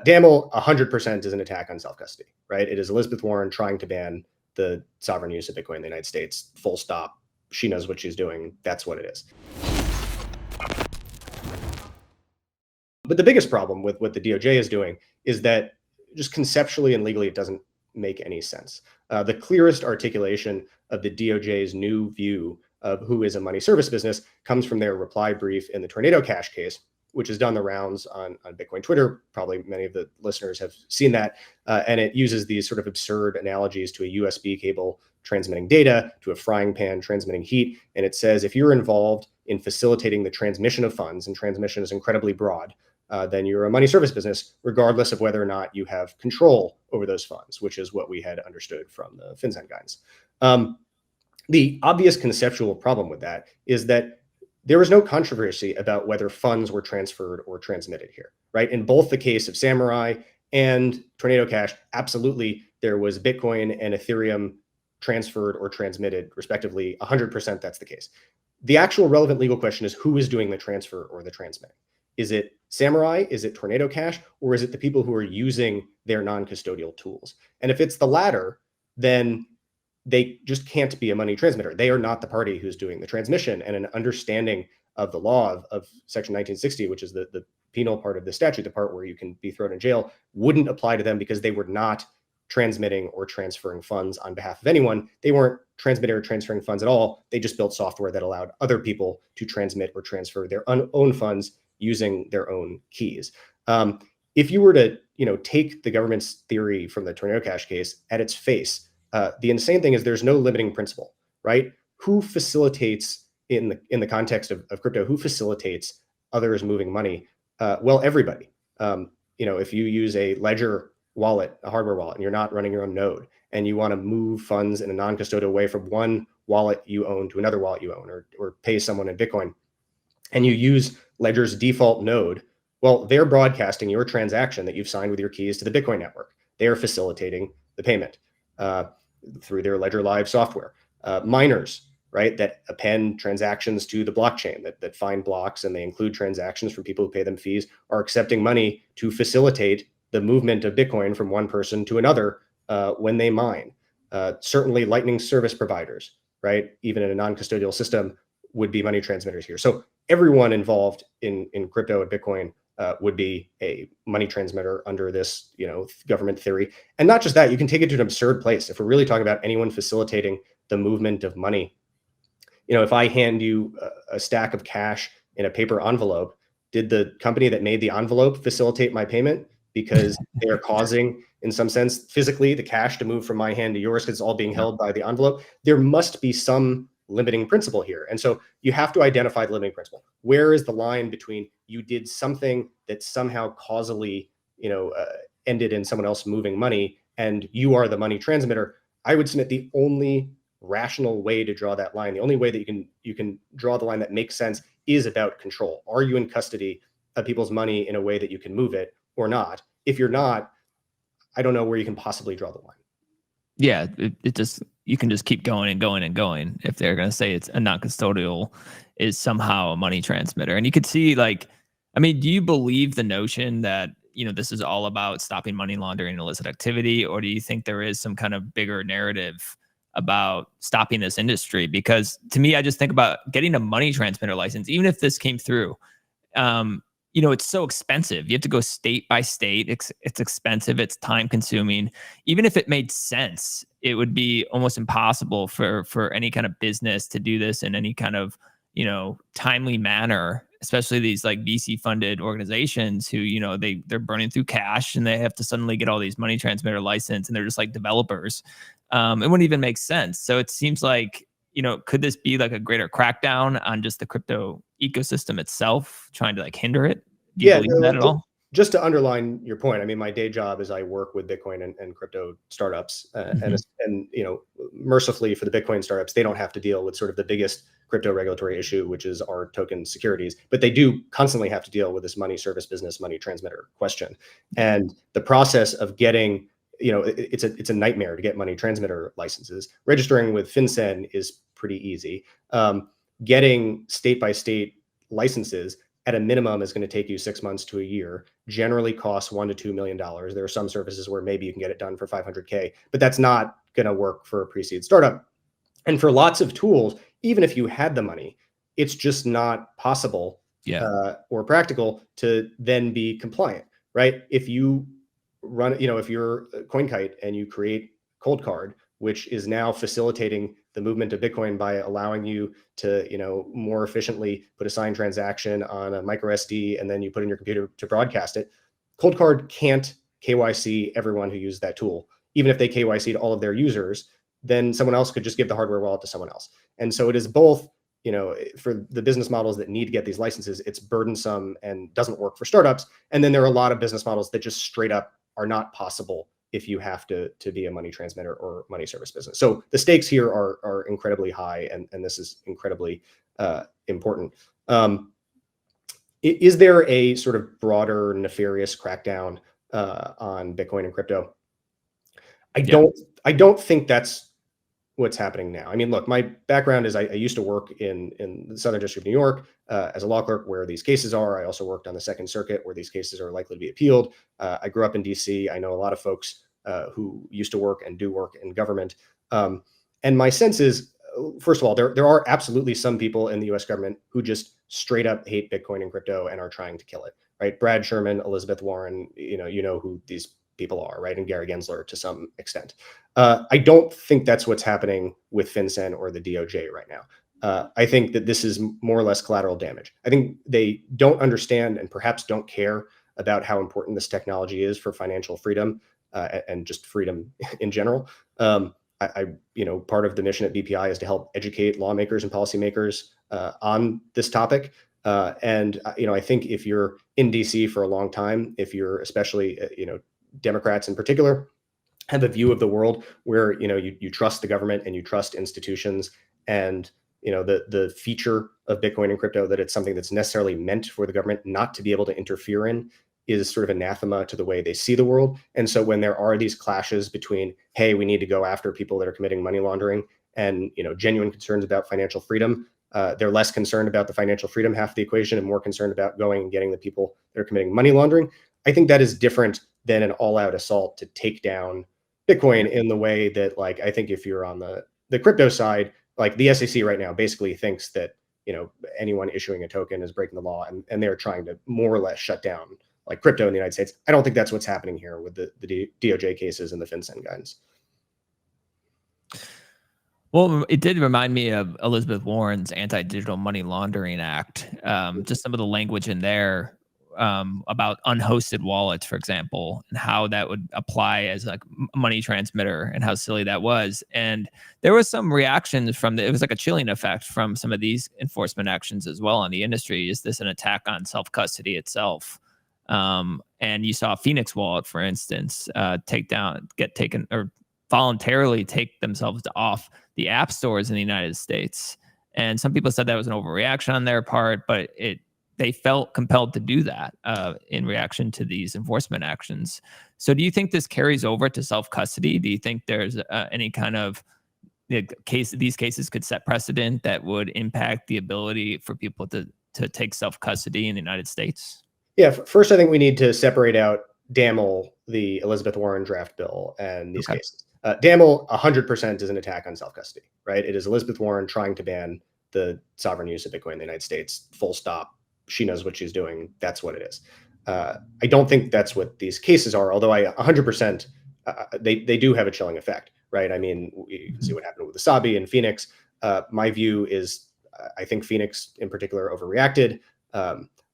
DAML 100% is an attack on self-custody, right? It is Elizabeth Warren trying to ban the sovereign use of Bitcoin in the United States, full stop. She knows what she's doing. That's what it is. But the biggest problem with what the DOJ is doing is that just conceptually and legally, it doesn't make any sense. The clearest articulation of the DOJ's new view of who is a money service business comes from their reply brief in the Tornado Cash case, which has done the rounds on Bitcoin Twitter. Probably many of the listeners have seen that. And it uses these sort of absurd analogies to a USB cable transmitting data, to a frying pan transmitting heat. And it says, if you're involved in facilitating the transmission of funds, and transmission is incredibly broad, then you're a money service business, regardless of whether or not you have control over those funds, which is what we had understood from the FinCEN guidance. The obvious conceptual problem with that is that there was no controversy about whether funds were transferred or transmitted here, right? In both the case of Samouai and Tornado Cash, absolutely, there was Bitcoin and Ethereum transferred or transmitted, respectively. 100% that's the case. The actual relevant legal question is who is doing the transfer or the transmitting. Is it Samouai? Is it Tornado Cash? Or is it the people who are using their non-custodial tools? And if it's the latter, then they just can't be a money transmitter. They are not the party who's doing the transmission. And an understanding of the law of Section 1960, which is the penal part of the statute, the part where you can be thrown in jail, wouldn't apply to them because they were not transmitting or transferring funds on behalf of anyone. They weren't transmitting or transferring funds at all. They just built software that allowed other people to transmit or transfer their own funds using their own keys. If you were to, take the government's theory from the Tornado Cash case at its face, the insane thing is there's no limiting principle, right? Who facilitates in the context of crypto? Who facilitates others moving money? Well, everybody. If you use a ledger wallet, a hardware wallet, and you're not running your own node, and you want to move funds in a non-custodial way from one wallet you own to another wallet you own, or pay someone in Bitcoin, and you use Ledger's default node, well, they're broadcasting your transaction that you've signed with your keys to the Bitcoin network. They are facilitating the payment through their Ledger Live software. Miners, right, that append transactions to the blockchain, that find blocks, and they include transactions from people who pay them fees, are accepting money to facilitate the movement of Bitcoin from one person to another when they mine. Certainly Lightning service providers, right, even in a non-custodial system, would be money transmitters here. So everyone involved in crypto and Bitcoin would be a money transmitter under this, government theory. And not just that, you can take it to an absurd place. If we're really talking about anyone facilitating the movement of money, if I hand you a stack of cash in a paper envelope, did the company that made the envelope facilitate my payment? Because they are causing, in some sense, physically the cash to move from my hand to yours because it's all being held by the envelope. There must be some limiting principle here. And so you have to identify the limiting principle. Where is the line between you did something that somehow causally, ended in someone else moving money and you are the money transmitter? I would submit the only rational way to draw that line, the only way that you can draw the line that makes sense, is about control. Are you in custody of people's money in a way that you can move it or not? If you're not, I don't know where you can possibly draw the line. Yeah, you can just keep going and going and going if they're going to say it's a non-custodial is somehow a money transmitter. And you could see, do you believe the notion that, this is all about stopping money laundering and illicit activity? Or do you think there is some kind of bigger narrative about stopping this industry? Because to me, I just think about getting a money transmitter license, even if this came through, it's so expensive. You have to go state by state. It's expensive. It's time consuming. Even if it made sense, it would be almost impossible for any kind of business to do this in any kind of, timely manner, especially these like VC funded organizations who, they're burning through cash and they have to suddenly get all these money transmitter license and they're just like developers. It wouldn't even make sense. So it seems like, could this be like a greater crackdown on just the crypto ecosystem itself, trying to hinder it? Do you believe that at all? Just to underline your point, I mean, my day job is I work with Bitcoin and crypto startups, and mercifully for the Bitcoin startups, they don't have to deal with sort of the biggest crypto regulatory issue, which is our token securities, but they do constantly have to deal with this money service business, money transmitter question. And the process of getting, it's a nightmare to get money transmitter licenses. Registering with FinCEN is pretty easy. Getting state by state licenses at a minimum is going to take you 6 months to a year, generally costs $1 to $2 million. There are some services where maybe you can get it done for 500K, but that's not going to work for a pre-seed startup. And for lots of tools, even if you had the money, it's just not possible or practical to then be compliant, right? If you run, if you're CoinKite and you create Cold Card, which is now facilitating the movement of Bitcoin by allowing you to, more efficiently put a signed transaction on a micro SD and then you put in your computer to broadcast it. Cold Card can't KYC everyone who used that tool. Even if they KYC'd all of their users, then someone else could just give the hardware wallet to someone else. And so it is both, for the business models that need to get these licenses, it's burdensome and doesn't work for startups. And then there are a lot of business models that just straight up are not possible if you have to be a money transmitter or money service business. So the stakes here are incredibly high, and this is incredibly important. Is there a sort of broader nefarious crackdown on Bitcoin and crypto? I don't think that's what's happening now. I mean, look, my background is I used to work in the Southern District of New York as a law clerk where these cases are. I also worked on the Second Circuit where these cases are likely to be appealed. I grew up in DC. I know a lot of folks who used to work and do work in government. And my sense is, first of all, there are absolutely some people in the US government who just straight up hate Bitcoin and crypto and are trying to kill it, right? Brad Sherman, Elizabeth Warren, you know who these people are, right? And Gary Gensler to some extent. I don't think that's what's happening with FinCEN or the DOJ right now. I think that this is more or less collateral damage. I think they don't understand and perhaps don't care about how important this technology is for financial freedom and just freedom in general. Part of the mission at BPI is to help educate lawmakers and policymakers on this topic. I think if you're in DC for a long time, if you're especially, Democrats in particular, have a view of the world where you trust the government and you trust institutions, and the feature of Bitcoin and crypto that it's something that's necessarily meant for the government not to be able to interfere in is sort of anathema to the way they see the world. And so when there are these clashes between, hey, we need to go after people that are committing money laundering, and genuine concerns about financial freedom, they're less concerned about the financial freedom half of the equation and more concerned about going and getting the people that are committing money laundering. I think that is different than an all-out assault to take down Bitcoin in the way that, like, I think if you're on the crypto side, like the SEC right now basically thinks that anyone issuing a token is breaking the law, and they're trying to more or less shut down like crypto in the United States. I don't think that's what's happening here with the DOJ cases and the FinCEN guidance. Well, it did remind me of Elizabeth Warren's Anti-Digital Money Laundering Act. Just some of the language in there about unhosted wallets, for example, and how that would apply as like a money transmitter and how silly that was. And there was some reactions it was like a chilling effect from some of these enforcement actions as well on the industry. Is this an attack on self-custody itself? And you saw Phoenix Wallet, for instance, get taken or voluntarily take themselves off the app stores in the United States. And some people said that was an overreaction on their part, but they felt compelled to do that in reaction to these enforcement actions. So do you think this carries over to self-custody? Do you think there's any kind of these cases could set precedent that would impact the ability for people to take self-custody in the United States? Yeah, first, I think we need to separate out DAML, the Elizabeth Warren draft bill, and these cases. DAML 100% is an attack on self-custody, right? It is Elizabeth Warren trying to ban the sovereign use of Bitcoin in the United States, full stop. She knows what she's doing. That's what it is. I don't think that's what these cases are, although 100%, they do have a chilling effect, right? I mean, you can see what happened with Wasabi and Phoenix. My view is I think Phoenix in particular overreacted.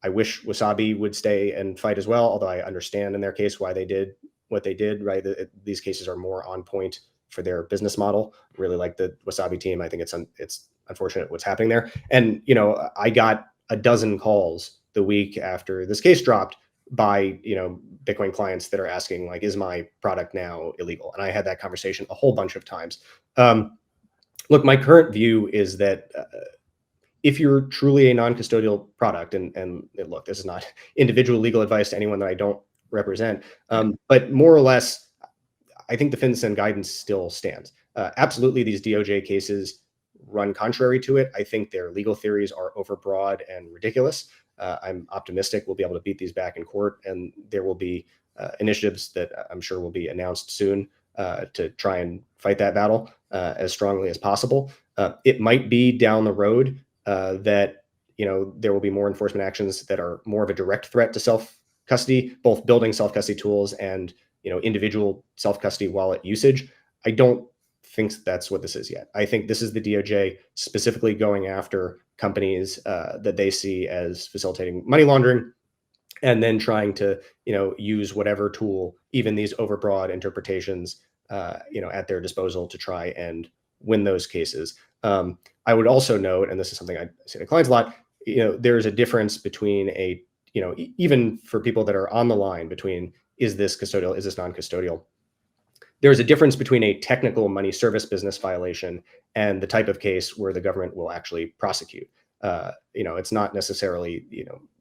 I wish Wasabi would stay and fight as well, although I understand in their case why they did what they did, right? These cases are more on point for their business model. Really like the Wasabi team. I think it's unfortunate what's happening there. And, I got a dozen calls the week after this case dropped by, Bitcoin clients that are asking, like, is my product now illegal? And I had that conversation a whole bunch of times. Look, my current view is that if you're truly a non-custodial product, and look, this is not individual legal advice to anyone that I don't represent, but more or less, I think the FinCEN guidance still stands. Absolutely, these DOJ cases run contrary to it. I think their legal theories are overbroad and ridiculous. I'm optimistic we'll be able to beat these back in court, and there will be initiatives that I'm sure will be announced soon to try and fight that battle as strongly as possible. It might be down the road that there will be more enforcement actions that are more of a direct threat to self custody, both building self custody tools and individual self custody wallet usage. I don't think that's what this is yet. I think this is the DOJ specifically going after companies that they see as facilitating money laundering, and then trying to use whatever tool, even these overbroad interpretations, at their disposal to try and win those cases. I would also note, and this is something I say to clients a lot, there's a difference between even for people that are on the line between, is this custodial, is this non-custodial? There's a difference between a technical money service business violation and the type of case where the government will actually prosecute. It's not necessarily,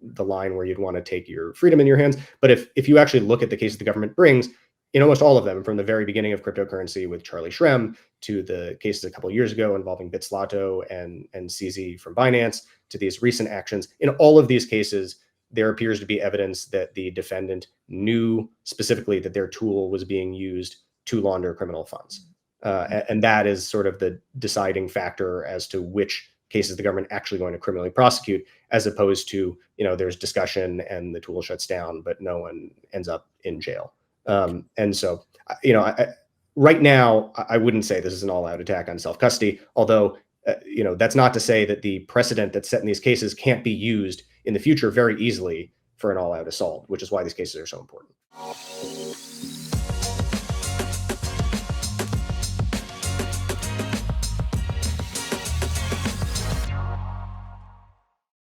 the line where you'd want to take your freedom in your hands. But if you actually look at the cases the government brings, in almost all of them, from the very beginning of cryptocurrency with Charlie Shrem to the cases a couple of years ago involving Bitslato and CZ from Binance to these recent actions, in all of these cases, there appears to be evidence that the defendant knew specifically that their tool was being used to launder criminal funds. And that is sort of the deciding factor as to which cases the government actually going to criminally prosecute, as opposed to, there's discussion and the tool shuts down, but no one ends up in jail. And so, right now, I wouldn't say this is an all-out attack on self-custody, although, that's not to say that the precedent that's set in these cases can't be used in the future very easily for an all-out assault, which is why these cases are so important.